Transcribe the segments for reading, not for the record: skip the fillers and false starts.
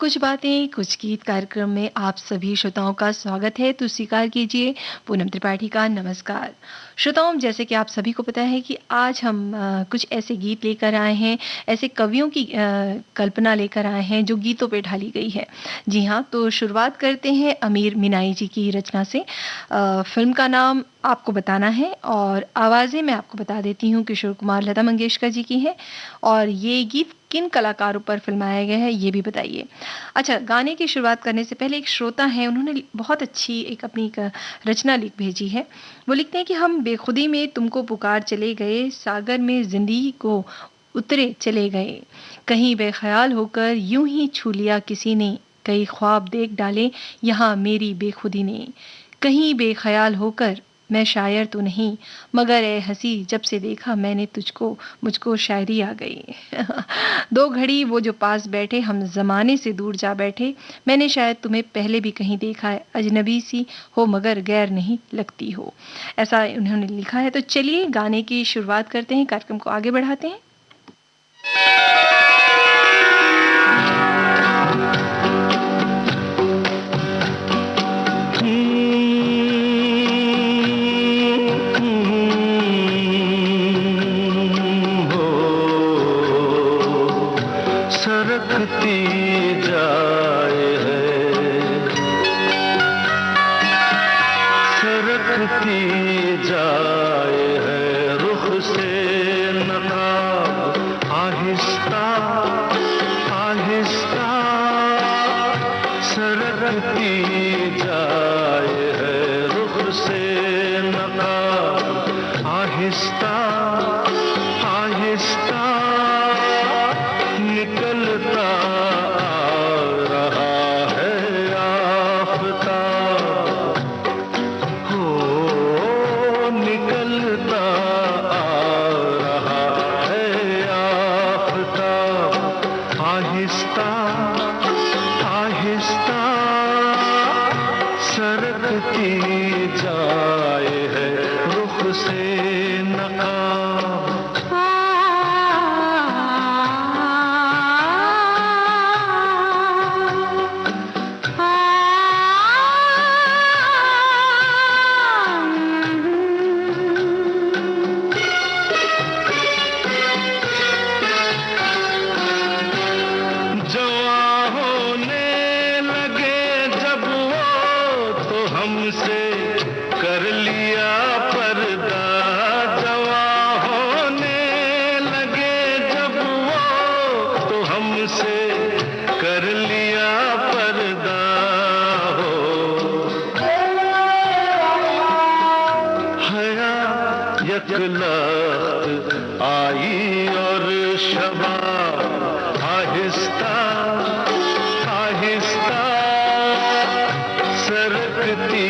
कुछ बातें कुछ गीत कार्यक्रम में आप सभी श्रोताओं का स्वागत है। तो स्वीकार कीजिए पूनम त्रिपाठी का नमस्कार। श्रोताओं, जैसे कि आप सभी को पता है कि आज हम कुछ ऐसे गीत लेकर आए हैं, ऐसे कवियों की कल्पना लेकर आए हैं जो गीतों पे ढाली गई है। जी हाँ, तो शुरुआत करते हैं अमीर मिनाई जी की रचना से। फ़िल्म का नाम आपको बताना है और आवाज़ें मैं आपको बता देती हूँ, किशोर कुमार, लता मंगेशकर जी की हैं। और ये गीत किन कलाकारों पर फ़िल्माया गया है, ये भी बताइए। अच्छा, गाने की शुरुआत करने से पहले एक श्रोता हैं, उन्होंने बहुत अच्छी एक अपनी एक रचना लिख भेजी है। वो लिखते हैं कि हम बेखुदी में तुमको पुकार चले गए, सागर में ज़िंदगी को उतरे चले गए। कहीं बेख़याल होकर यूँ ही छू लिया किसी ने, कई ख्वाब देख डाले यहाँ मेरी बेखुदी ने। कहीं बेख़याल होकर मैं शायर तो नहीं, मगर ए हँसी जब से देखा मैंने तुझको, मुझको शायरी आ गई। 2 घड़ी वो जो पास बैठे, हम ज़माने से दूर जा बैठे। मैंने शायद तुम्हें पहले भी कहीं देखा है, अजनबी सी हो मगर गैर नहीं लगती हो। ऐसा उन्होंने लिखा है। तो चलिए गाने की शुरुआत करते हैं, कार्यक्रम को आगे बढ़ाते हैं। सरकती जाए है, सरकती जाए है रुख से नकाब, आहिस्ता आहिस्ता सरकती जाए है रुख से नकाब, आहिस्ता आहिस्ता निकलता आ रहा है आफ़ताब, हो निकलता आ रहा है आफ़ताब, आहिस्ता आहिस्ता सरकती जाए है रुख से नकाब। हमसे कर लिया पर्दा, जवां होने लगे जब वो तो हमसे कर लिया पर्दा, हो हया यकलख्त आई और शबाब, आहिस्ता आहिस्ता सरकती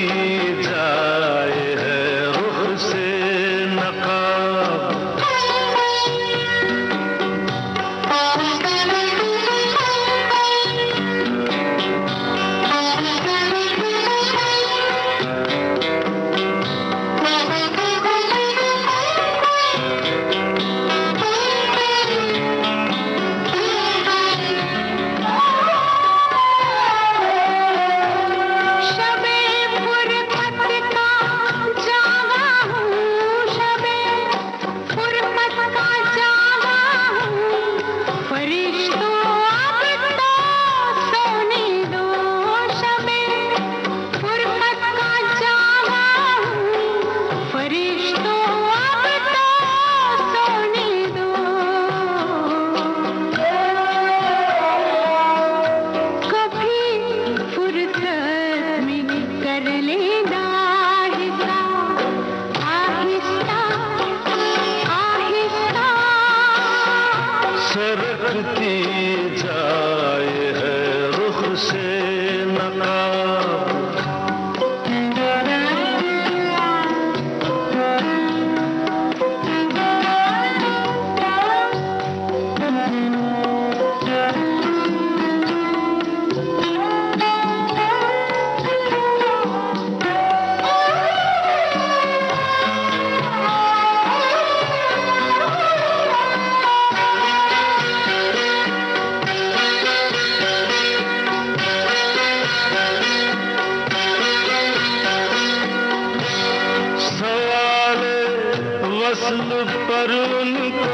पर उनको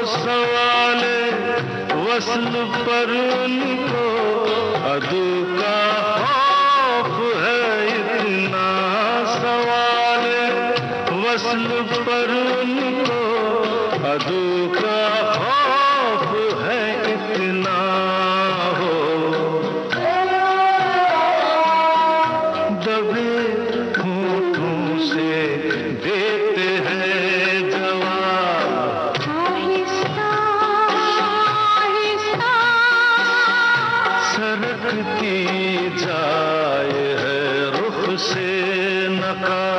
सवाल वस्ल पर उनको अदू का खौफ है इतना सवाल वस्ल पर उनको अदू का खौफ है इतना हो दबे होठों से देते हैं जवाब आहिस्ता आहिस्ता सरकती जाए है रुख से नकाब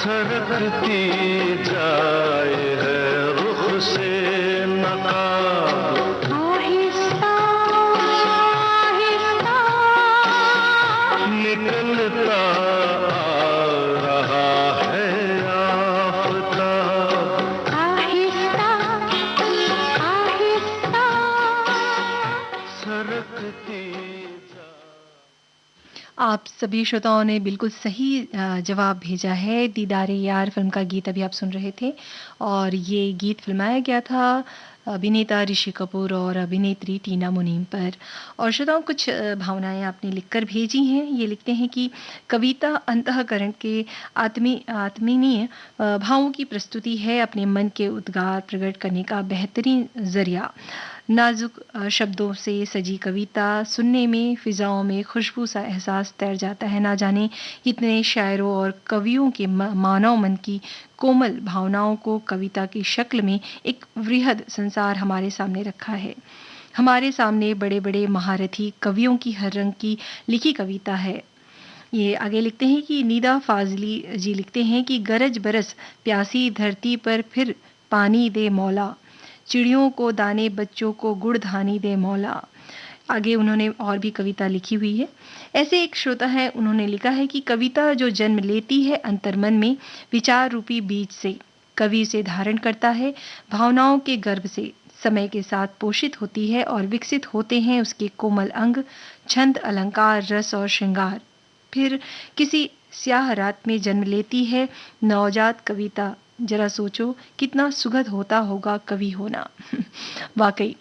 सरकती जाए है रुख से नकाब आहिस्ता आहिस्ता निकलता आ रहा है आफताब आहिस्ता आहिस्ता सरकती आप सभी श्रोताओं ने बिल्कुल सही जवाब भेजा है। दीदारे यार फिल्म का गीत अभी आप सुन रहे थे और ये गीत फिल्माया गया था अभिनेता ऋषि कपूर और अभिनेत्री टीना मुनीम पर। और श्रोताओं कुछ भावनाएं आपने लिखकर भेजी हैं। ये लिखते हैं कि कविता अंतःकरण के आत्मीय भावों की प्रस्तुति है, अपने मन के उद्गार प्रकट करने का बेहतरीन जरिया। नाजुक शब्दों से सजी कविता सुनने में फिजाओं में खुशबू सा एहसास तैर जाता है। ना जाने कितने शायरों और कवियों के मानव मन की कोमल भावनाओं को कविता की शक्ल में एक वृहद संसार हमारे सामने रखा है। हमारे सामने बड़े बड़े महारथी कवियों की हर रंग की लिखी कविता है। ये आगे लिखते हैं कि निदा फाजली जी लिखते हैं कि गरज बरस प्यासी धरती पर फिर पानी दे मौला, चिड़ियों को दाने बच्चों को गुड़ धानी दे मौला। आगे उन्होंने और भी कविता लिखी हुई है। ऐसे एक श्रोता है, उन्होंने लिखा है कि कविता जो जन्म लेती है अंतर्मन में विचार रूपी बीज से, कवि से धारण करता है भावनाओं के गर्भ से, समय के साथ पोषित होती है और विकसित होते हैं उसके कोमल अंग, छंद, अलंकार, रस और श्रृंगार। फिर किसी स्याह रात में जन्म लेती है नवजात कविता। जरा सोचो कितना सुखद होता होगा कवि होना। वाकई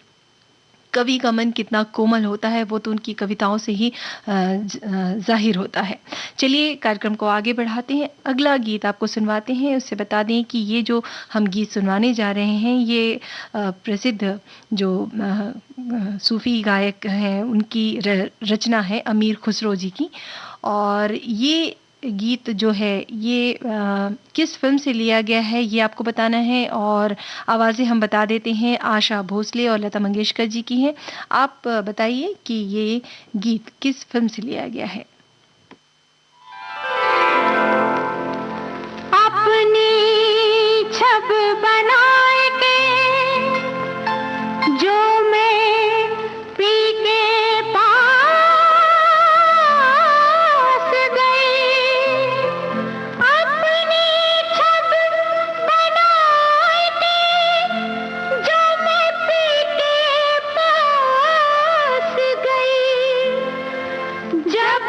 कवि का मन कितना कोमल होता है वो तो उनकी कविताओं से ही जाहिर होता है। चलिए कार्यक्रम को आगे बढ़ाते हैं, अगला गीत आपको सुनवाते हैं। उससे बता दें कि ये जो हम गीत सुनवाने जा रहे हैं ये प्रसिद्ध जो सूफी गायक हैं उनकी रचना है अमीर खुसरो जी की। और ये गीत जो है ये किस फिल्म से लिया गया है ये आपको बताना है। और आवाज़ें हम बता देते हैं, आशा भोसले और लता मंगेशकर जी की हैं। आप बताइए कि ये गीत किस फिल्म से लिया गया है। अपनी छब बनाए के जो मैं पी के पास गई, अपनी छब बनाए के जो मैं पी के पास गई, जब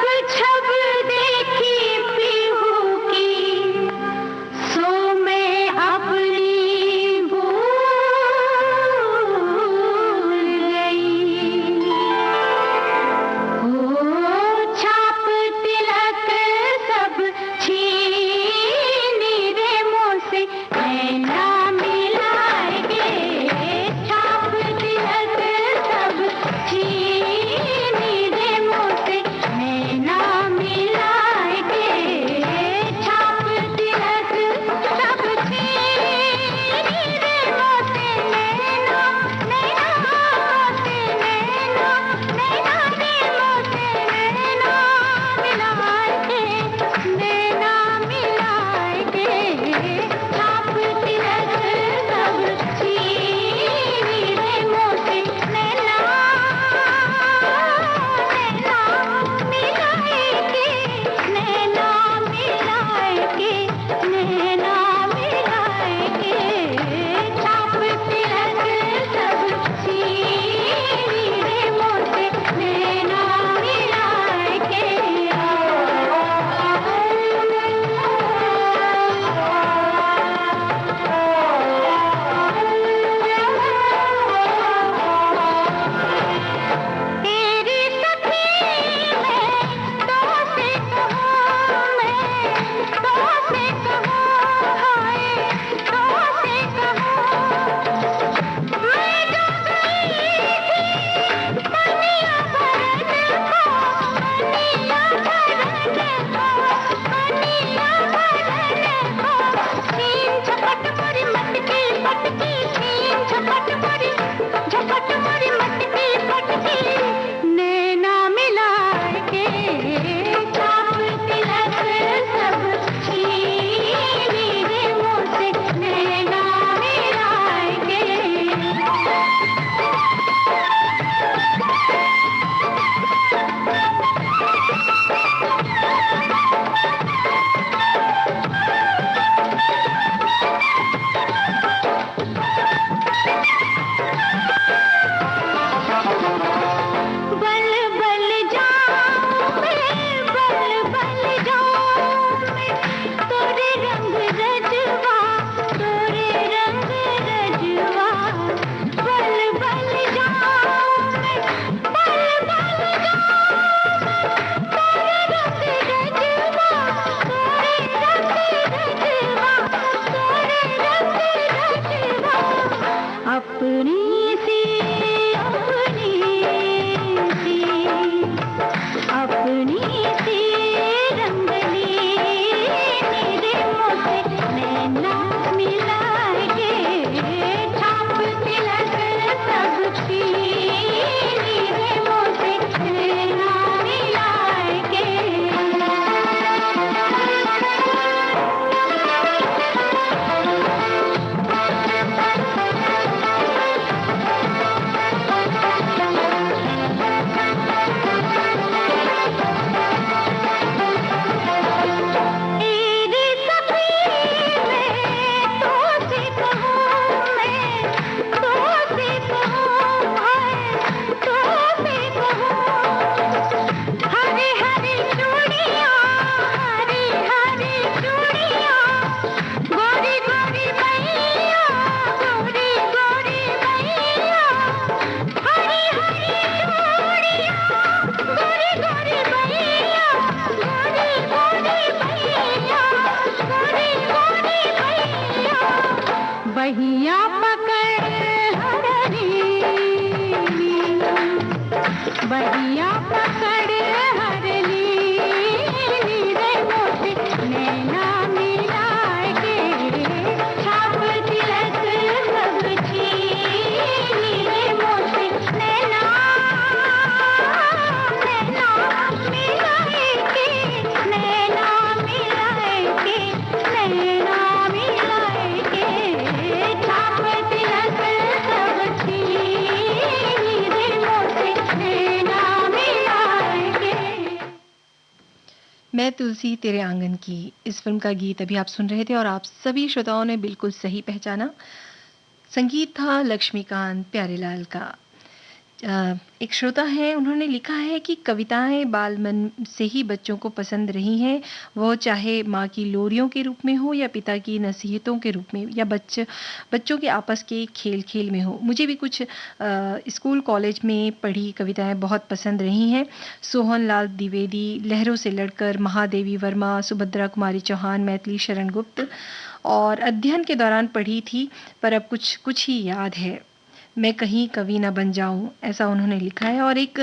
मारी झपट मारी मटकी फटकी नैना मिला के छाप तिलक सब छीनी रे मुझसे नैना मिला के बल बल जाऊं मैं बल बल जाऊं मैं तोरे रंग रजवा तोरे रंग रजवा बल बल जाऊं मैं बल बल जाऊं मैं तोरे रंग रजवा तोरे रंग रजवा तोरे रंग रजवा अपनी सी अपनी सी रंगली मेरे मुझसे नैना मिला के छाप तिलक सब मेरे मुझसे नैना मिला के तेरे सपने में तो से कहूँ मैं तो से कहूँ है तो से कहूँ हरे हरे चूड़ियाँ हरे हरे चूड़ियाँ गोरी गोरी मैया गोरी गोरी मैया हरी हरी चूड़ियाँ गोरी गोरी मैया गोरी गोरी मैया गोरी गोरी मैया बहिया पकड़ हरनी बहिया पकड़ हरनी रे मोटे नैना मिला के छाप तिलक सब छीनी रे मोटे नैना नैना मिला के नैना मिला के नैना मिला के छाप तिलक सब छीनी रे मोटे नैना मिला के मैं तुलसी तेरे आंगन की इस फिल्म का गीत अभी आप सुन रहे थे और आप सभी श्रोताओं ने बिल्कुल सही पहचाना। संगीत था लक्ष्मीकांत प्यारेलाल का। एक श्रोता है, उन्होंने लिखा है कि कविताएं बाल मन से ही बच्चों को पसंद रही हैं, वो चाहे माँ की लोरियों के रूप में हो या पिता की नसीहतों के रूप में या बच्चों के आपस के खेल खेल में हो। मुझे भी कुछ स्कूल कॉलेज में पढ़ी कविताएं बहुत पसंद रही हैं। सोहन लाल द्विवेदी, लहरों से लड़कर, महादेवी वर्मा, सुभद्रा कुमारी चौहान, मैथिली शरण गुप्त और अध्ययन के दौरान पढ़ी थी, पर अब कुछ कुछ ही याद है। मैं कहीं कवि ना बन जाऊं, ऐसा उन्होंने लिखा है। और एक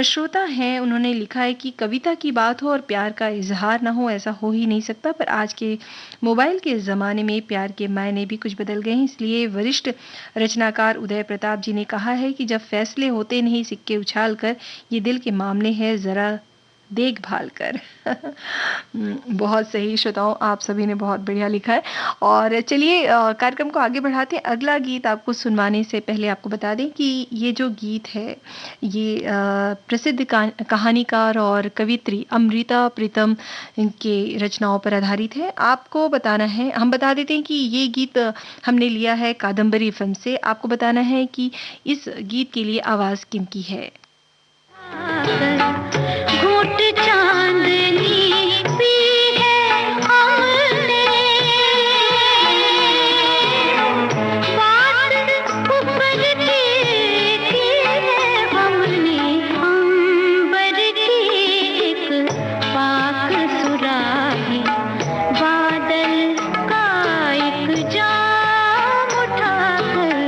श्रोता हैं, उन्होंने लिखा है कि कविता की बात हो और प्यार का इजहार ना हो, ऐसा हो ही नहीं सकता। पर आज के मोबाइल के ज़माने में प्यार के मायने भी कुछ बदल गए हैं। इसलिए वरिष्ठ रचनाकार उदय प्रताप जी ने कहा है कि जब फैसले होते नहीं सिक्के उछाल कर, ये दिल के मामले हैं ज़रा देखभाल कर। बहुत सही श्रोताओं, आप सभी ने बहुत बढ़िया लिखा है। और चलिए कार्यक्रम को आगे बढ़ाते हैं। अगला गीत आपको सुनवाने से पहले आपको बता दें कि ये जो गीत है ये प्रसिद्ध कहानीकार और कवित्री अमृता प्रीतम के रचनाओं पर आधारित है। आपको बताना है, हम बता देते हैं कि ये गीत हमने लिया है कादम्बरी फिल्म से। आपको बताना है कि इस गीत के लिए आवाज़ किनकी है। घूट चांदनी पी है हमने, बात ऊपर की है हमने, अंबर की एक पाक सुराही, बादल का एक जाम उठाकर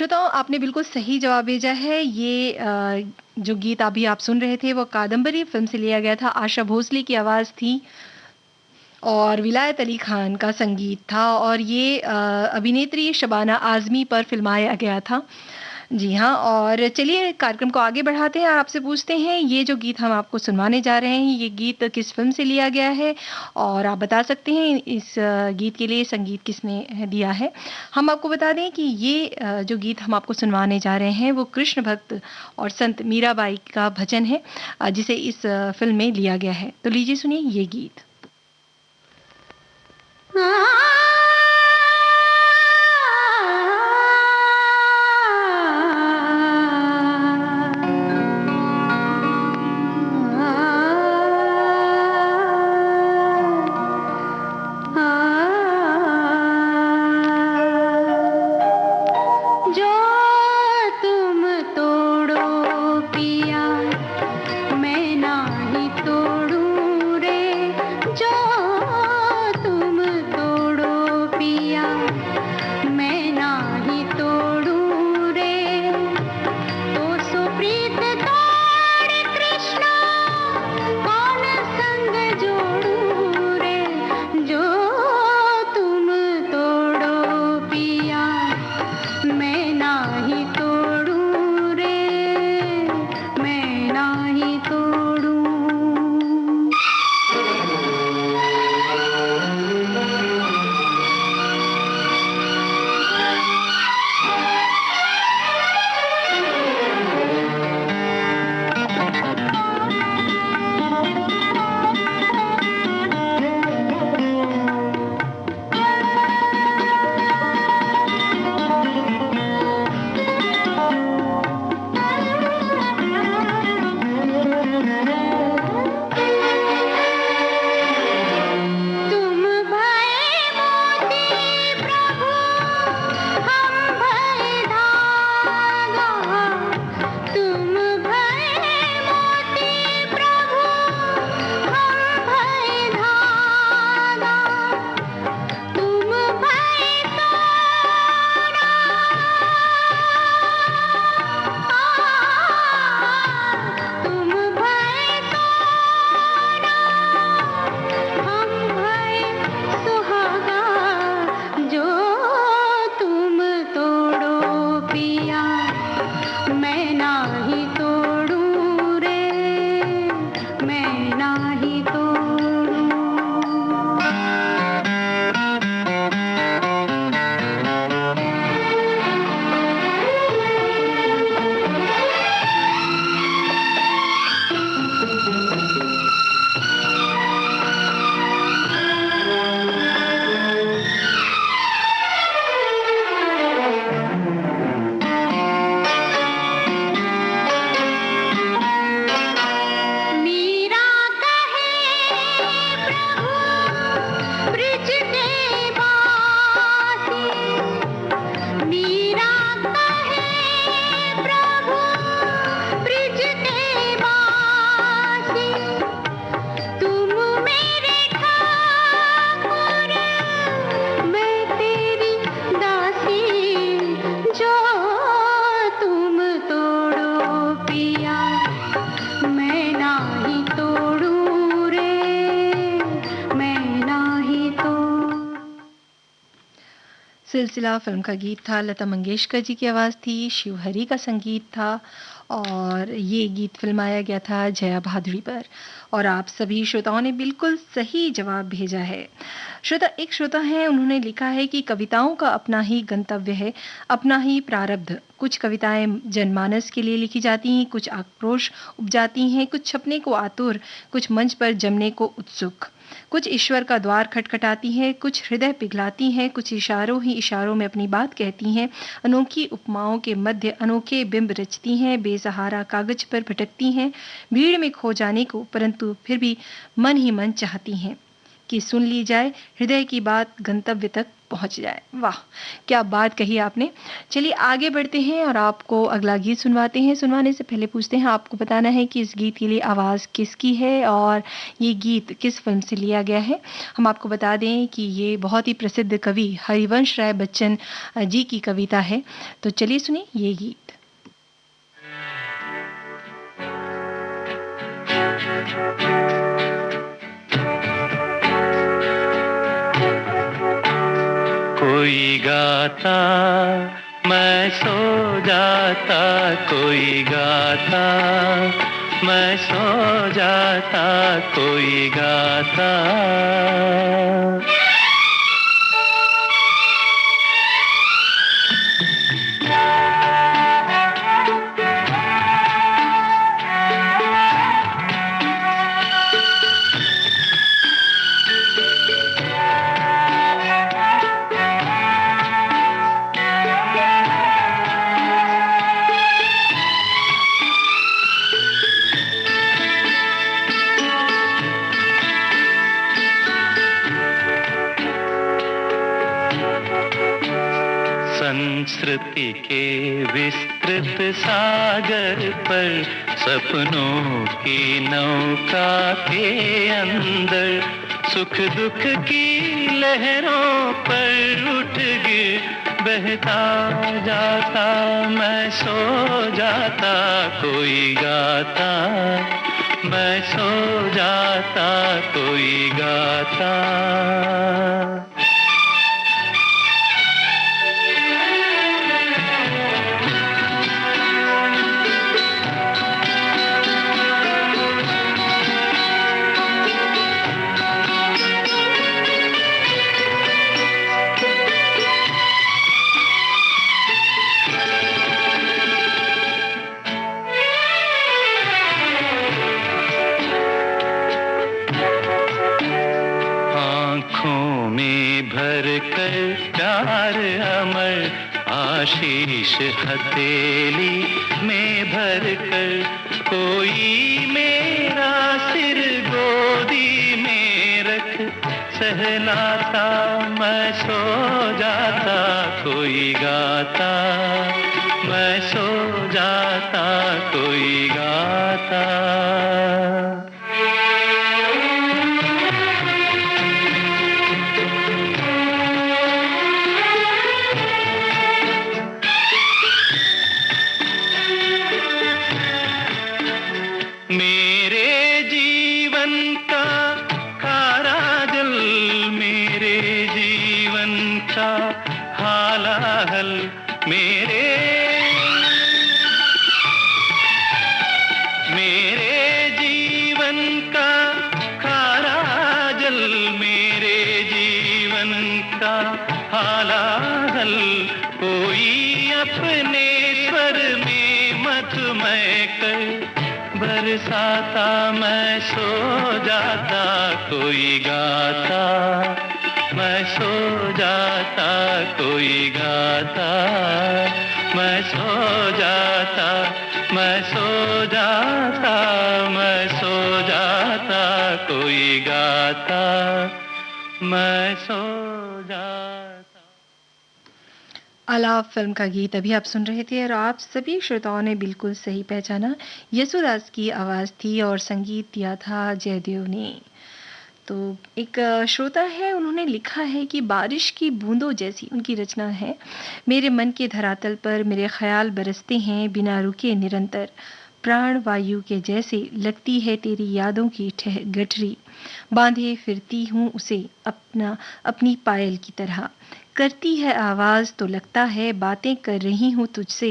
श्रोताओं, आपने बिल्कुल सही जवाब भेजा है। ये जो गीत अभी आप सुन रहे थे वो कादम्बरी फ़िल्म से लिया गया था। आशा भोसले की आवाज़ थी और विलायत अली खान का संगीत था और ये अभिनेत्री शबाना आज़मी पर फ़िल्माया गया था। जी हाँ, और चलिए कार्यक्रम को आगे बढ़ाते हैं और आपसे पूछते हैं ये जो गीत हम आपको सुनवाने जा रहे हैं, ये गीत किस फ़िल्म से लिया गया है? और आप बता सकते हैं इस गीत के लिए संगीत किसने दिया है? हम आपको बता दें कि ये जो गीत हम आपको सुनवाने जा रहे हैं वो कृष्ण भक्त और संत मीराबाई का भजन है, जिसे इस फ़िल्म में लिया गया है। तो लीजिए सुनिए ये गीत। जो तुम तोड़ो पिया मैं नाही तोड़ूं रे, जो तुम तोड़ो पिया मैं नाही तोड़ूं रे, तो सुप्रीत तोड़ कृष्णा कौन संग जोड़ूं रे, जो तुम तोड़ो पिया मैं नाही तोड़ूं रे, मैं नाही तोड़ूं। तुम भये मोती प्रभु हम भये धागा, तुम भये मोती प्रभु हम भये धागा, तुम भये सोना, तुम भये सोना हम भये सुहागा, जो तुम तोड़ो पिया मैं नाही तोड़ूं रे, मैं नाही तोड़ूं। मीरा कहे प्रभु ब्रिज के बासी, मीरा कहे प्रभु ब्रिज के बासी, तुम मेरे ठाकुर मैं तेरी दासी, जो तुम तोड़ो पिया मैं नाही तोड़ूं रे, मैं नाही तोड़ूं। सिलसिला फ़िल्म का गीत था, लता मंगेशकर जी की आवाज़ थी, शिव हरी का संगीत था और ये गीत फ़िल्माया गया था जया भादुड़ी पर। और आप सभी श्रोताओं ने बिल्कुल सही जवाब भेजा है। एक श्रोता हैं, उन्होंने लिखा है कि कविताओं का अपना ही गंतव्य है, अपना ही प्रारब्ध। कुछ कविताएं जनमानस के लिए लिखी जाती हैं, कुछ आक्रोश उपजाती हैं, कुछ छपने को आतुर, कुछ मंच पर जमने को उत्सुक, कुछ ईश्वर का द्वार खटखटाती हैं, कुछ हृदय पिघलाती हैं, कुछ इशारों ही इशारों में अपनी बात कहती हैं, अनोखी उपमाओं के मध्य अनोखे बिंब रचती हैं, बेसहारा कागज पर भटकती हैं, भीड़ में खो जाने को परंतु फिर भी मन ही मन चाहती हैं कि सुन ली जाए हृदय की बात, गंतव्य तक पहुंच जाए। वाह! क्या बात कही आपने। चलिए आगे बढ़ते हैं और आपको अगला गीत सुनवाते हैं। सुनवाने से पहले पूछते हैं, आपको बताना है कि इस गीत के लिए आवाज़ किसकी है और ये गीत किस फ़िल्म से लिया गया है। हम आपको बता दें कि ये बहुत ही प्रसिद्ध कवि हरिवंश राय बच्चन जी की कविता है। तो चलिए सुनिए ये गीत। कोई गाता मैं सो जाता, कोई गाता मैं सो जाता, कोई गाता। संस्कृति के विस्तृत सागर पर, सपनों की नौका के अंदर, सुख दुख की लहरों पर उठ गिर बहता जाता, मैं सो जाता, कोई गाता मैं सो जाता, कोई गाता। भर कर प्यार अमर, आशीष हथेली में भर कर, कोई मेरा सिर गोदी में रख सहलाता, मैं सो जाता, कोई गाता मैं सो जाता, कोई गाता। कोई अपने स्वर में मधुमय कर बरसाता, मैं सो जाता, कोई गाता मैं सो जाता, कोई गाता मैं सो जाता, मैं सो जाता, मैं सो जाता, कोई गाता मैं सो जाता। आलाप फिल्म का गीत अभी आप सुन रहे थे और आप सभी श्रोताओं ने बिल्कुल सही पहचाना। यशोदास की आवाज़ थी और संगीत दिया था जयदेव ने। तो एक श्रोता है, उन्होंने लिखा है कि बारिश की बूंदों जैसी उनकी रचना है। मेरे मन के धरातल पर मेरे ख्याल बरसते हैं बिना रुके निरंतर, प्राण वायु के जैसे लगती है तेरी यादों की गठरी, बांधे फिरती हूँ उसे अपनी पायल की तरह, करती है आवाज़ तो लगता है बातें कर रही हूँ तुझसे,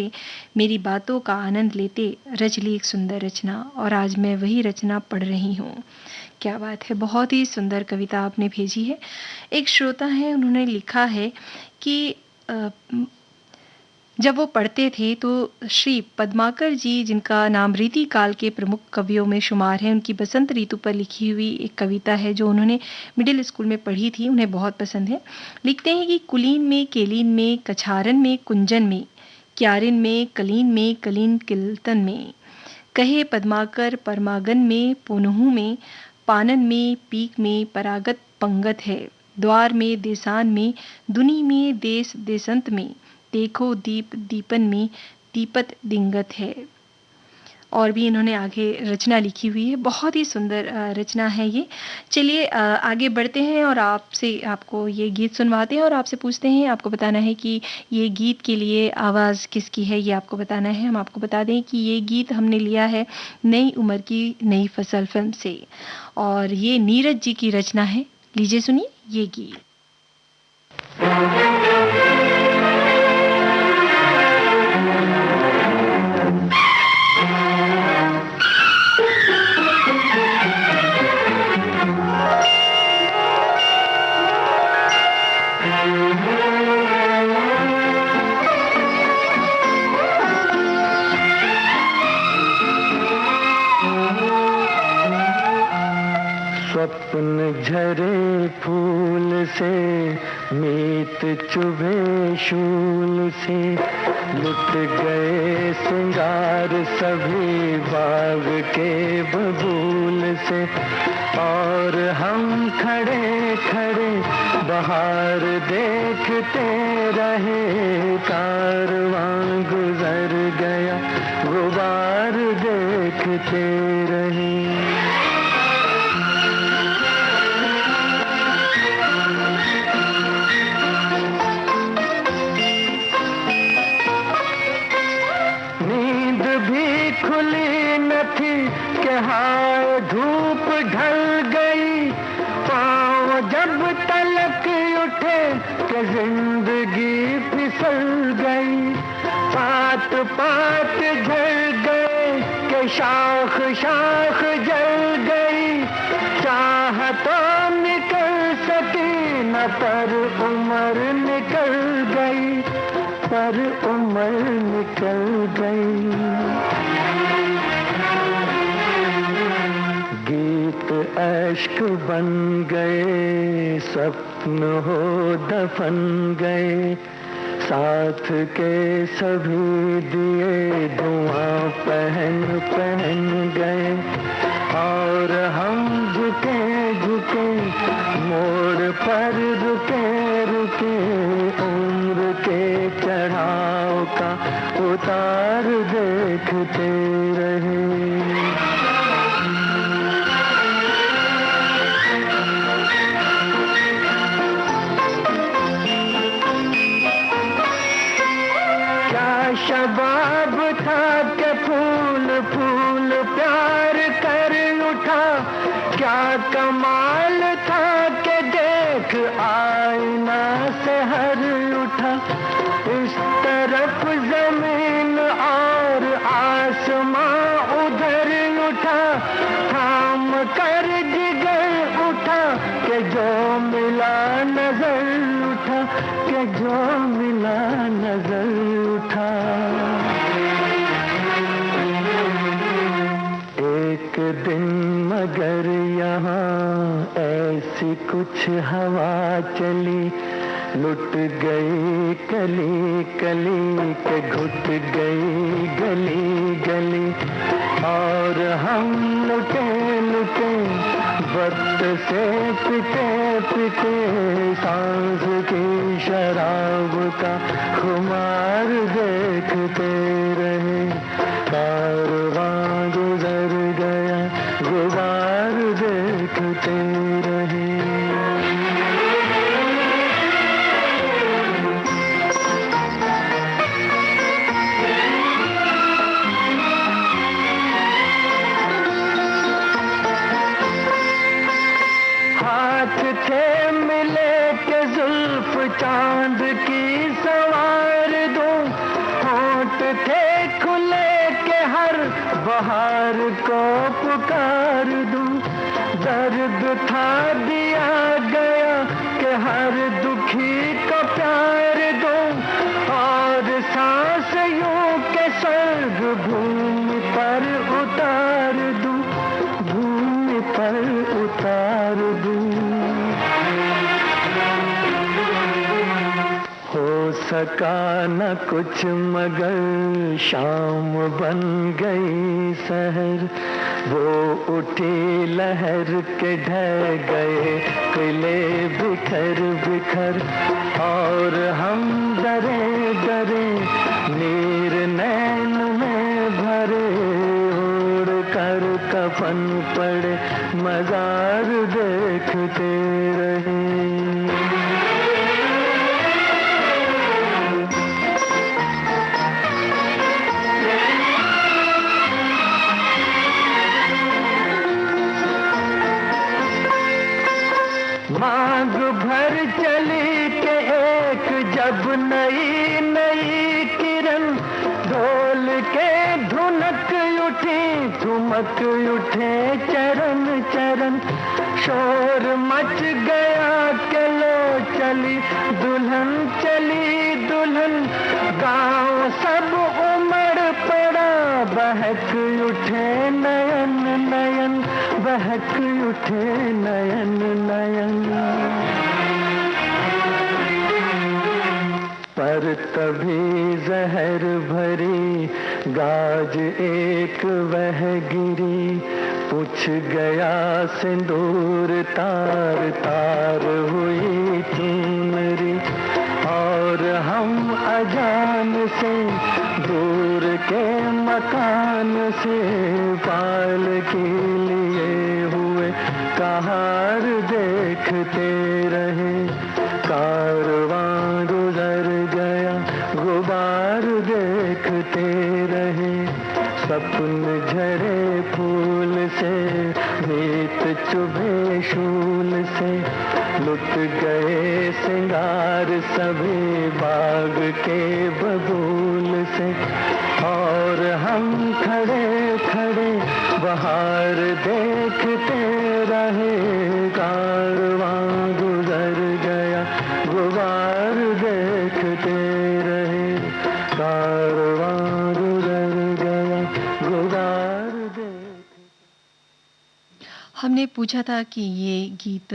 मेरी बातों का आनंद लेते रच ली एक सुंदर रचना, और आज मैं वही रचना पढ़ रही हूँ। क्या बात है, बहुत ही सुंदर कविता आपने भेजी है। एक श्रोता है, उन्होंने लिखा है कि जब वो पढ़ते थे तो श्री पद्माकर जी, जिनका नाम रीति काल के प्रमुख कवियों में शुमार है, उनकी बसंत ऋतु पर लिखी हुई एक कविता है जो उन्होंने मिडिल स्कूल में पढ़ी थी, उन्हें बहुत पसंद है। लिखते हैं कि कुलीन में, केलीन में, कछारन में, कुंजन में, क्यारिन में, कलीन में, कलीन किल्तन में, कहे पद्माकर परमागन में, पुनहु में, पानन में, पीक में, परागत पंगत है, द्वार में देसान में, दुनी में देश देशंत में, देखो दीप दीपन में, दीपत दिंगत है। और भी इन्होंने आगे रचना लिखी हुई है, बहुत ही सुंदर रचना है ये। चलिए आगे बढ़ते हैं और आपको ये गीत सुनवाते हैं और आपसे पूछते हैं, आपको बताना है कि ये गीत के लिए आवाज़ किसकी है, ये आपको बताना है। हम आपको बता दें कि ये गीत हमने लिया है नई उम्र की नई फसल फिल्म से और ये नीरज जी की रचना है। लीजिए सुनिए ये गीत। स्वप्न झरे फूल से, मीत चुभे शूल से, लुट गए सिंगार सभी बाग के बबूल से। और हम खड़े खड़े बहार देखते रहे, कारवां गुजर गया गुबार देखते रहे। खुली न थी कि हाय धूप ढल गई, पाँव जब तलक उठे कि जिंदगी फिसल गई। पात पात झड़ गए कि शाख शाख जल गई, चाह तो निकल सकी न पर उम्र निकल गई, पर उम्र निकल गई। गीत अश्क बन गए, स्वप्न हो दफन गए, साथ के सभी दिए धुआं पहन पहन गए। और हम झुके झुके मोड़ पर रुके रुके, उम्र के चढ़ाव का उतार देखते रहे। शबाब था के फूल फूल प्यार कर उठा, क्या कमाल था के देख आईना से हर उठा। इस तरफ जमीन और आसमां उधर उठा, थाम कर जिगर उठा के जो मिला नजर उठा, के जो मिला नजर उठा। एक दिन मगर यहाँ ऐसी कुछ हवा चली, लुट गई कली कली के घुट गई गली गली। और हम लुटे लुटे वक्त से पिटे पिटे, सांस की शराब का खुमार देखते रहे। कारवां गुजर गया गुबार देखते रहे। थे मिले के जुल्फ चांद की सवार दूं, होंठ थे खुले के हर बहार को पुकार दूं। दर्द था दिया गया कि हर दुखी को प्यार दूं, और सांस यूं के स्वर्ग भूमि पर उतार दूं, भूमि पर उतार दूं। हो सका न कुछ मगर शाम बन गई शहर, वो उठी लहर के ढह गए किले बिखर बिखर बिखर और हम डरे डरे नीर नैन में भरे ओढ़ कर कफन पड़े मजार देखते रहे। मांग भर चली के एक जब नई नई किरण ढोल के धुनक उठी ठुमक उठे चरण चरण शोर मच गया के लो चली दुल्हन गांव सब उमड़ पड़ा बहक उठे नयन नयन बहक उठे नयन नयन। पर तभी जहर भरी गाज एक वह गिरी पूछ गया सिंदूर तार तार हुई चुनरी और हम अजान से दूर के मकान से पाल के लिए हुए कहार देखते रहे। कारवां गुजर गया गुबार देखते रहे सपन झड़े फूल से नीत चुभे शूल से लुट गए सिंगार सभी बाग के बबूल से और हम खड़े खड़े बहार देखते रहे। कारवां गुजर गया गुबार देखते रहे कारवां गुजर गया गुबार देखते। हमने पूछा था कि ये गीत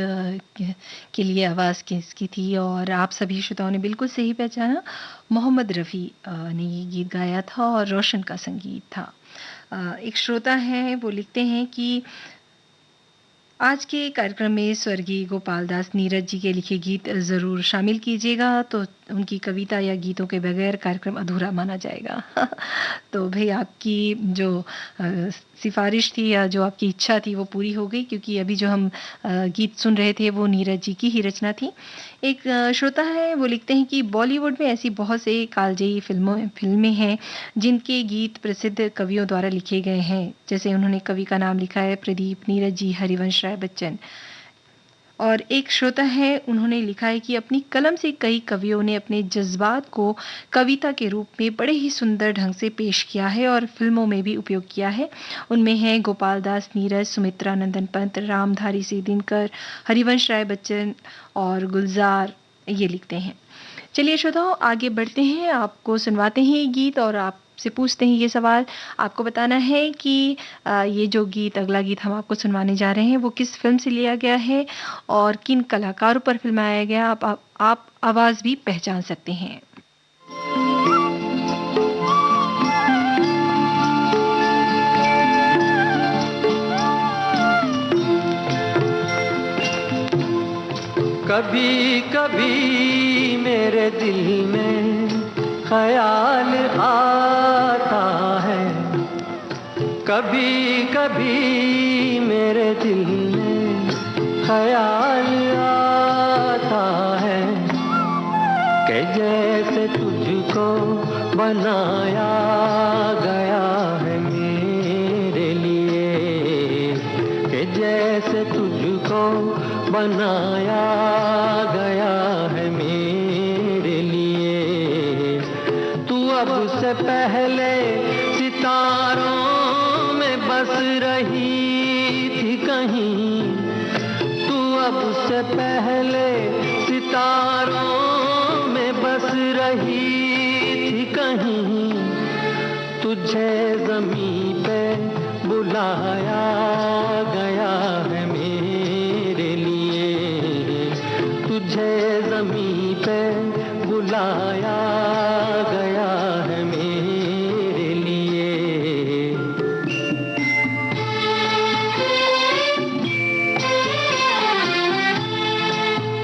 के लिए आवाज़ किसकी थी और आप सभी श्रोताओं ने बिल्कुल सही पहचाना। मोहम्मद रफ़ी ने ये गीत गाया था और रोशन का संगीत था। एक श्रोता हैं वो लिखते हैं कि आज के कार्यक्रम में स्वर्गीय गोपाल दास नीरज जी के लिखे गीत ज़रूर शामिल कीजिएगा तो उनकी कविता या गीतों के बगैर कार्यक्रम अधूरा माना जाएगा। तो भाई आपकी जो सिफारिश थी या जो आपकी इच्छा थी वो पूरी हो गई क्योंकि अभी जो हम गीत सुन रहे थे वो नीरज जी की ही रचना थी। एक श्रोता है वो लिखते हैं कि बॉलीवुड में ऐसी बहुत से कालजयी फिल्में हैं जिनके गीत प्रसिद्ध कवियों द्वारा लिखे गए हैं। जैसे उन्होंने कवि का नाम लिखा है प्रदीप नीरज जी हरिवंश राय बच्चन। और एक श्रोता है उन्होंने लिखा है कि अपनी कलम से कई कवियों ने अपने जज्बात को कविता के रूप में बड़े ही सुंदर ढंग से पेश किया है और फिल्मों में भी उपयोग किया है। उनमें हैं गोपाल दास नीरज, सुमित्रा नंदन पंत, रामधारी सिंह दिनकर, हरिवंश राय बच्चन और गुलजार ये लिखते हैं। चलिए श्रोताओं आगे बढ़ते हैं, आपको सुनवाते हैं ये गीत और आपसे पूछते हैं ये सवाल। आपको बताना है कि ये जो गीत अगला गीत हम आपको सुनवाने जा रहे हैं वो किस फिल्म से लिया गया है और किन कलाकारों पर फिल्माया गया। आप आवाज़ भी पहचान सकते हैं। कभी कभी मेरे दिल में ख्याल आता है, कभी कभी मेरे दिल में ख्याल आता है कि जैसे तुझको बनाया गया है मेरे लिए, कि जैसे तुझको बनाया गया है मेरे लिए। तू अब से पहले सितारों में बस रही थी कहीं, तू अब से पहले सितारों में बस रही थी कहीं। तुझे ज़मीं पे बुलाया गया है मेरे लिए, तुझे ज़मीं पे बुलाया गया है मेरे लिए।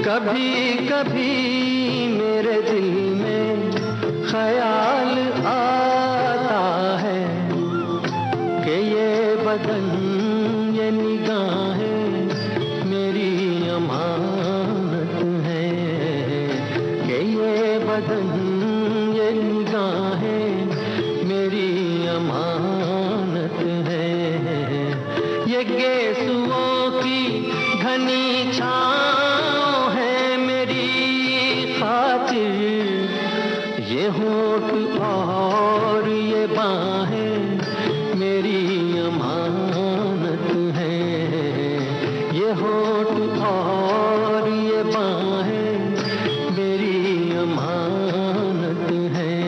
कभी कभी मेरे दिल में ख्याल आता है कि ये बदन ये निगाहें मेरी अमानत है, कि ये बदन ये निगाहें मेरी अमानत है। ये गेसुओं की घनी छाँव है मेरी खातिर, ये होठ और ये बाहें मेरी अमानत है, ये होठ और ये बाहें मेरी अमानत है।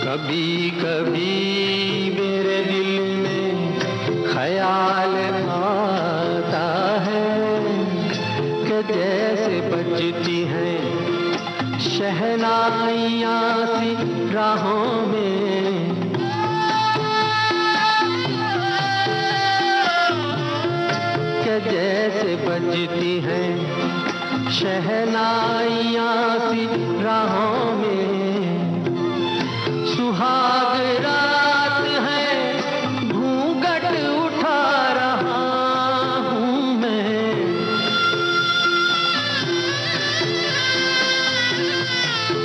कभी कभी मेरे दिल में ख्याल आता है कि जैसे बजती हैं शहनाइयाँ सी राहों में, कि जैसे बजती हैं शहनाइयाँ सी राहों में। सुहाग रात है घूंघट उठा रहा हूँ मैं,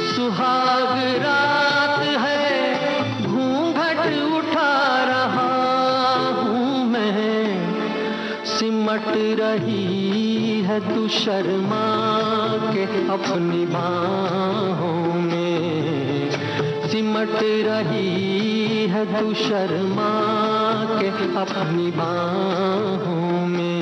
सुहाग रात है घूंघट उठा रहा हूँ मैं। सिमट रही है तू शर्मा के अपनी बाहों में, सिमट रही है तू शर्मा के अपनी बाहों में।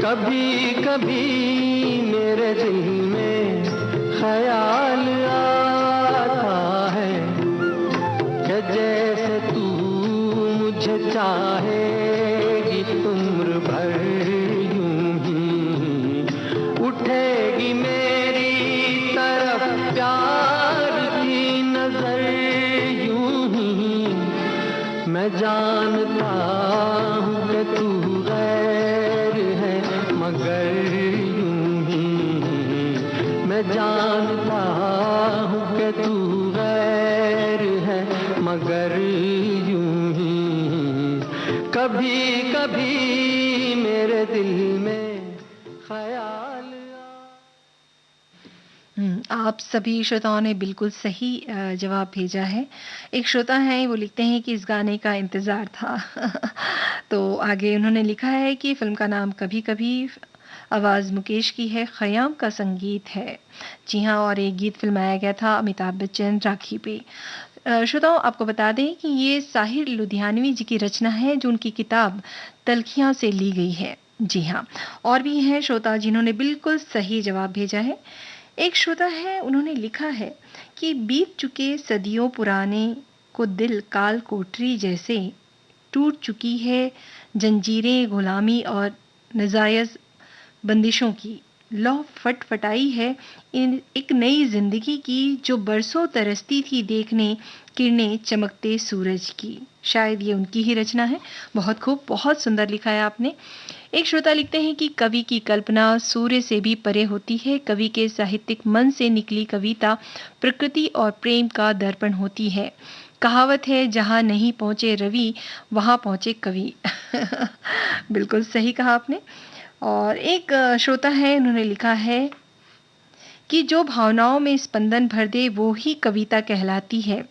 कभी कभी मेरे दिल में ख्याल आता है कि जैसे तू मुझे चाहेगी उम्र भर यूं ही, उठेगी मेरी तरफ प्यार की नजर यूं ही। मैं जानता हूँ कि तू गैर है मगर यूं ही, मैं जानता हूँ कि तू गैर है मगर यूं ही। कभी कभी मेरे दिल में ख्याल आप सभी श्रोताओं ने बिल्कुल सही जवाब भेजा है। एक श्रोता हैं, वो लिखते हैं कि इस गाने का इंतज़ार था। तो आगे उन्होंने लिखा है कि फ़िल्म का नाम कभी कभी, आवाज़ मुकेश की है, ख़याम का संगीत है। जी हाँ, और एक गीत फिल्माया गया था अमिताभ बच्चन राखी पे। श्रोताओं, आपको बता दें कि ये साहिर लुधियानवी जी की रचना है, जो उनकी किताब तलखियाँ से ली गई है। जी हाँ, और भी हैं श्रोता जिन्होंने बिल्कुल सही जवाब भेजा है। एक श्रोता है, उन्होंने लिखा है कि बीत चुके सदियों पुराने को दिल काल कोठरी जैसे टूट चुकी है जंजीरें गुलामी और नजायज बंदिशों की, लौ फटफटाई है इन एक नई जिंदगी की, जो बरसों तरसती थी देखने किरणें चमकते सूरज की। शायद ये उनकी ही रचना है। बहुत खूब, बहुत सुंदर लिखा है आपने। एक श्रोता लिखते हैं कि कवि की कल्पना सूर्य से भी परे होती है, कवि के साहित्यिक मन से निकली कविता प्रकृति और प्रेम का दर्पण होती है। कहावत है, जहां नहीं पहुंचे रवि वहां पहुंचे कवि। बिल्कुल सही कहा आपने। और एक श्रोता है, उन्होंने लिखा है कि जो भावनाओं में स्पंदन भर दे वो ही कविता कहलाती है,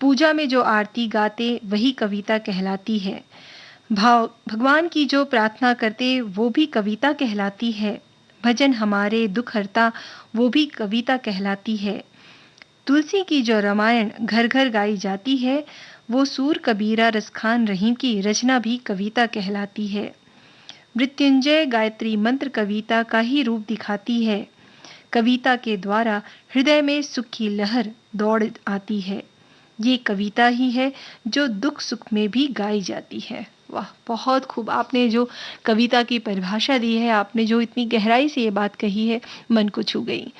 पूजा में जो आरती गाते वही कविता कहलाती है, भगवान की जो प्रार्थना करते वो भी कविता कहलाती है, भजन हमारे दुख हरता वो भी कविता कहलाती है, तुलसी की जो रामायण घर घर गाई जाती है वो सूर कबीरा रसखान रहीम की रचना भी कविता कहलाती है। मृत्युंजय गायत्री मंत्र कविता का ही रूप दिखाती है, कविता के द्वारा हृदय में सुख की लहर दौड़ आती है, ये कविता ही है जो दुख सुख में भी गाई जाती है। वाह! बहुत खूब आपने जो कविता की परिभाषा दी है, आपने जो इतनी गहराई से ये बात कही है, मन को छू गई।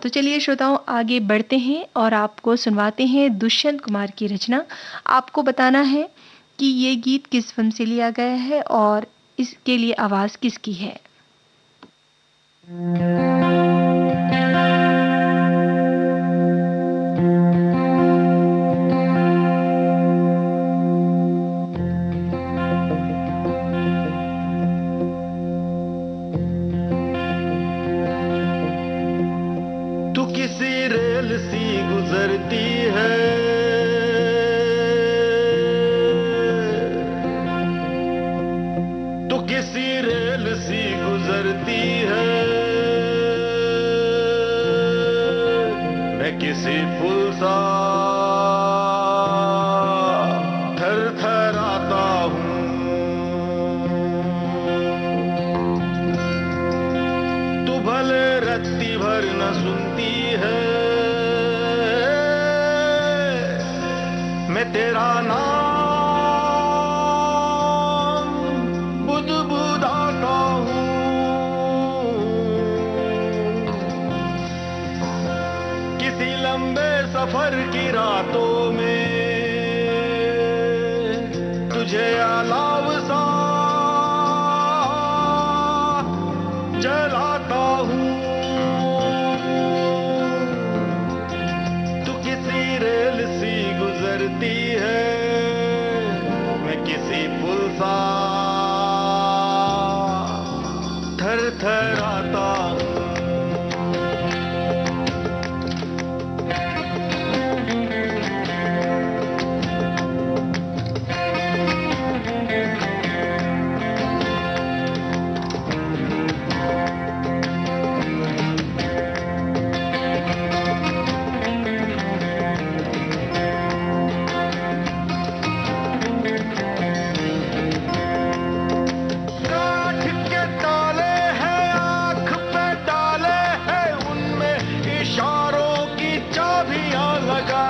तो चलिए श्रोताओं आगे बढ़ते हैं और आपको सुनवाते हैं दुष्यंत कुमार की रचना। आपको बताना है कि ये गीत किस फ़िल्म से लिया गया है और इसके लिए आवाज़ किसकी है? तू किसी रेल सी गुजरती है, तू किसी रेल सी गुजरती है, मैं किसी पुल सा थर थराता हूँ। तू भले रत्ती भर न सुनती है, मैं तेरा नाम बुदबुदाता हूँ। किसी लंबे सफर की रातों में तुझे अलाव सा जलाता हूँ। तू किसी रेल सी गुजरती है, मैं किसी पुल सा थर थराता हूँ। काठ के ताले हैं, आँख पे डाले हैं, उनमें इशारों की चाबियां लगा।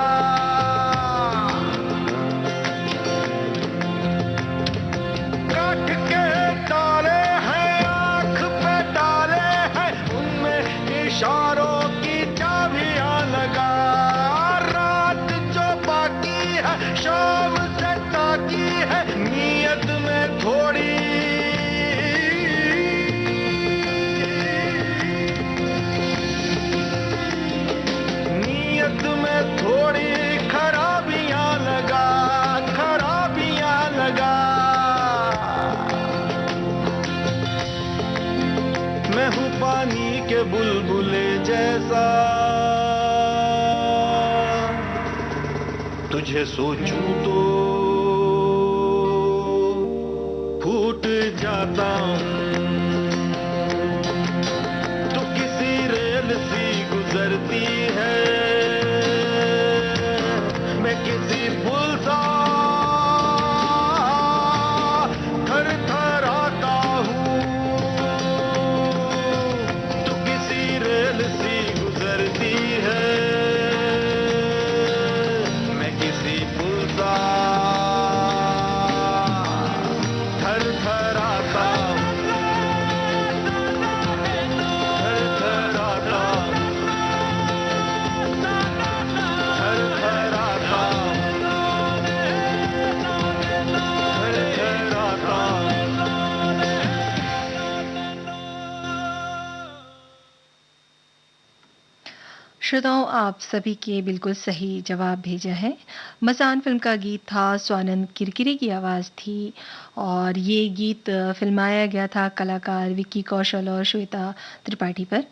काठ के ताले हैं, आँख पे डाले हैं, उनमें इशारों की चाबियां लगा। रात जो बाकी है शाम से ताकी है, नीयत में थोड़ी नीयत में थोड़ी खराबियां लगा, खराबियां लगा। मैं हूँ पानी के बुलबुले जैसा, तुझे सोचूं तो फूट जाता हूँ। तू किसी रेल सी गुजरती है, मैं किसी पुल सा थर थराता हूँ। तू किसी रेल सी गुजरती है, मैं किसी पुल सा थर थराता हूँ, थर थराता हूँ, थर थराता हूँ, थर थराता हूँ। श्रोताओं आप सभी के बिल्कुल सही जवाब भेजा है। मसान फ़िल्म का गीत था, स्वानंद किरकिरे की आवाज़ थी और ये गीत फ़िल्माया गया था कलाकार विक्की कौशल और श्वेता त्रिपाठी पर।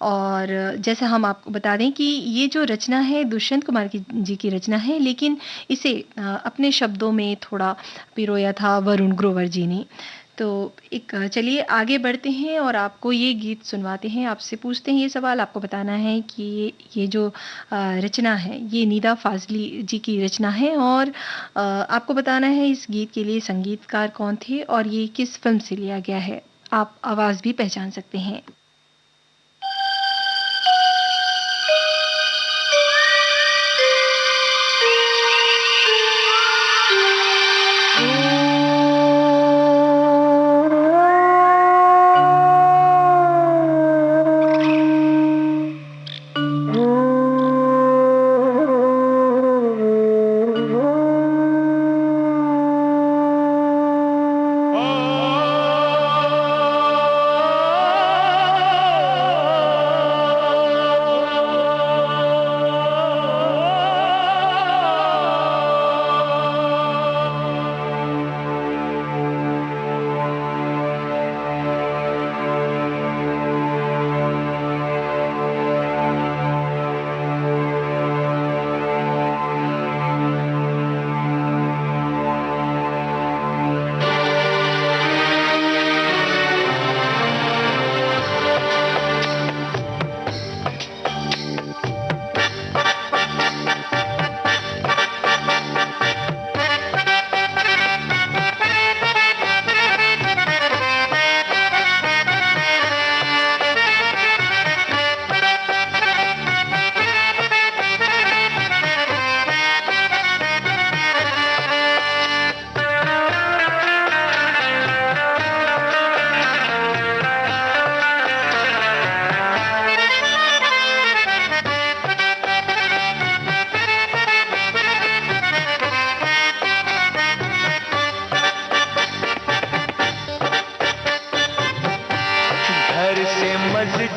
और जैसे हम आपको बता दें कि ये जो रचना है दुष्यंत कुमार की जी की रचना है, लेकिन इसे अपने शब्दों में थोड़ा पिरोया था वरुण ग्रोवर जी ने। तो चलिए आगे बढ़ते हैं और आपको ये गीत सुनवाते हैं। आपसे पूछते हैं ये सवाल, आपको बताना है कि ये जो रचना है ये निदा फ़ाज़ली जी की रचना है और आपको बताना है इस गीत के लिए संगीतकार कौन थे और ये किस फ़िल्म से लिया गया है। आप आवाज़ भी पहचान सकते हैं। Thank you.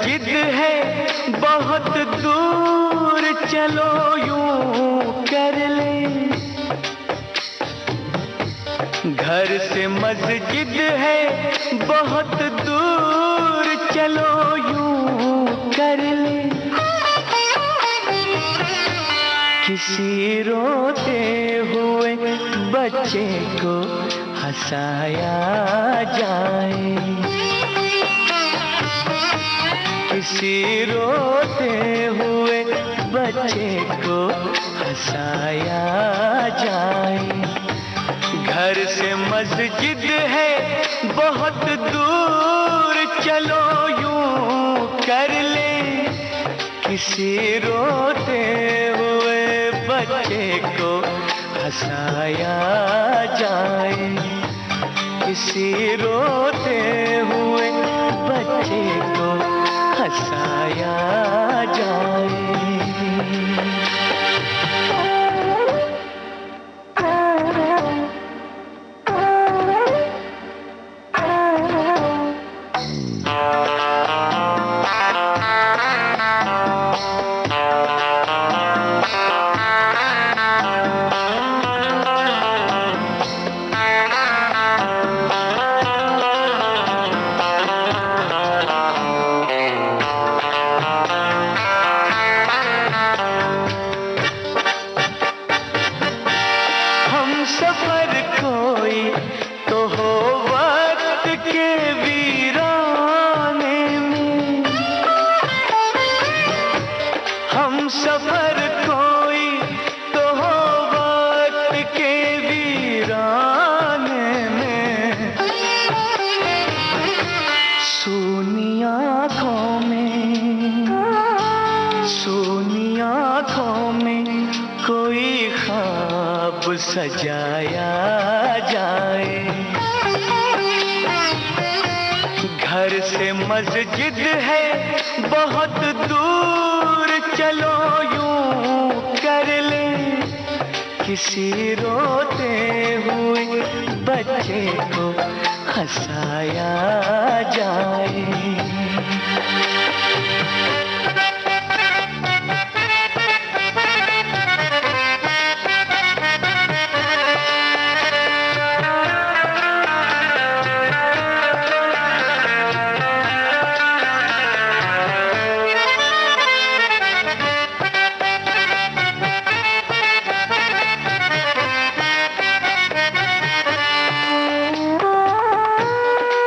मस्जिद है बहुत दूर, चलो यूं कर ले। घर से मस्जिद है बहुत दूर, चलो यूं कर ले। किसी रोते हुए बच्चे को हंसाया जाए, किसी रोते हुए बच्चे को हंसाया जाए। घर से मस्जिद है बहुत दूर, चलो यूं कर ले। किसी रोते हुए बच्चे को हंसाया जाए, किसी रोते हुए बच्चे को हंसाया जाए। सजाया जाए। घर से मस्जिद है बहुत दूर, चलो यूं कर ले। किसी रोते हुए बच्चे को हंसाया जाए।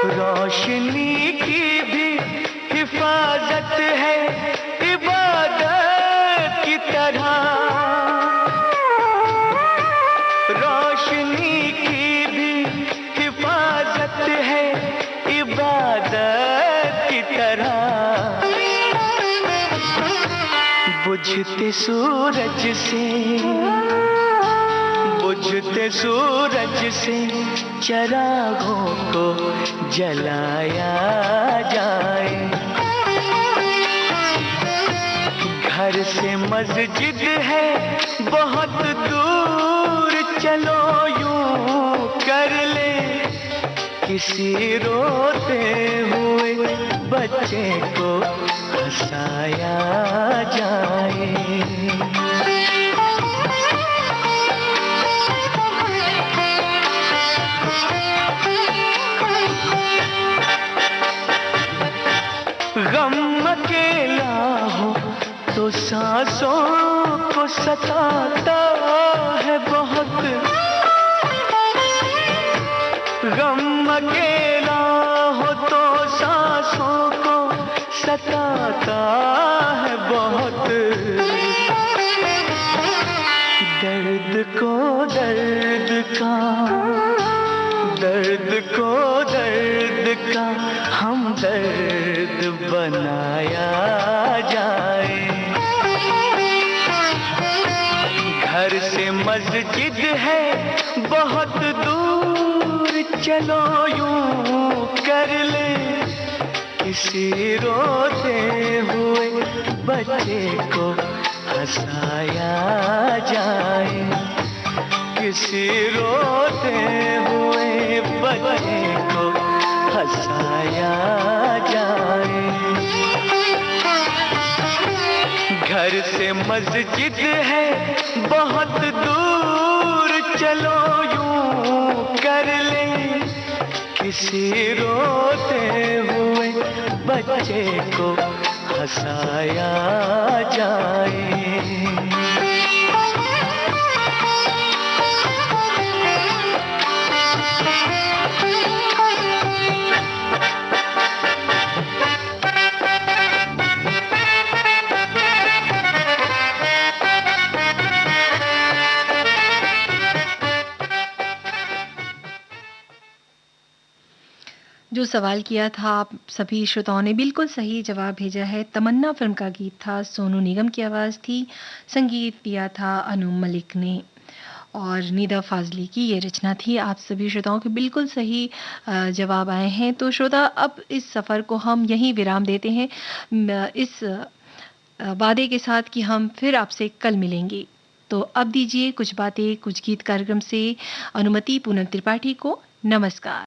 रोशनी की भी हिफाजत है इबादत की तरह, रोशनी की भी हिफाजत है इबादत की तरह। बुझते सूरज से, बुझते सूरज से चिरागों को जलाया जाए। घर से मस्जिद है बहुत दूर, चलो यूं कर ले। किसी रोते हुए बच्चे को हंसाया जाए। गम अकेला हो तो सांसों को सताता है बहुत, गम अकेला हो तो सांसों को सताता है बहुत। दर्द को दर्द का, दर्द को दर्द का हमदर्द बनाया जाए। घर से मस्जिद है बहुत दूर, चलो यूं कर ले। किसी रोते हुए बच्चे को हंसाया जाए, किसी रोते हुए बच्चे को हंसाया जाए। घर से मस्जिद है बहुत दूर, चलो यूं कर ले किसी रोते हुए बच्चे को हंसाया जाए। जो सवाल किया था आप सभी श्रोताओं ने बिल्कुल सही जवाब भेजा है। तमन्ना फ़िल्म का गीत था, सोनू निगम की आवाज़ थी, संगीत दिया था अनु मलिक ने और निदा फ़ाज़ली की ये रचना थी। आप सभी श्रोताओं के बिल्कुल सही जवाब आए हैं। तो श्रोता अब इस सफ़र को हम यहीं विराम देते हैं इस वादे के साथ कि हम फिर आपसे कल मिलेंगे। तो अब दीजिए कुछ बातें कुछ गीत कार्यक्रम से अनुमति पूनम त्रिपाठी को। नमस्कार।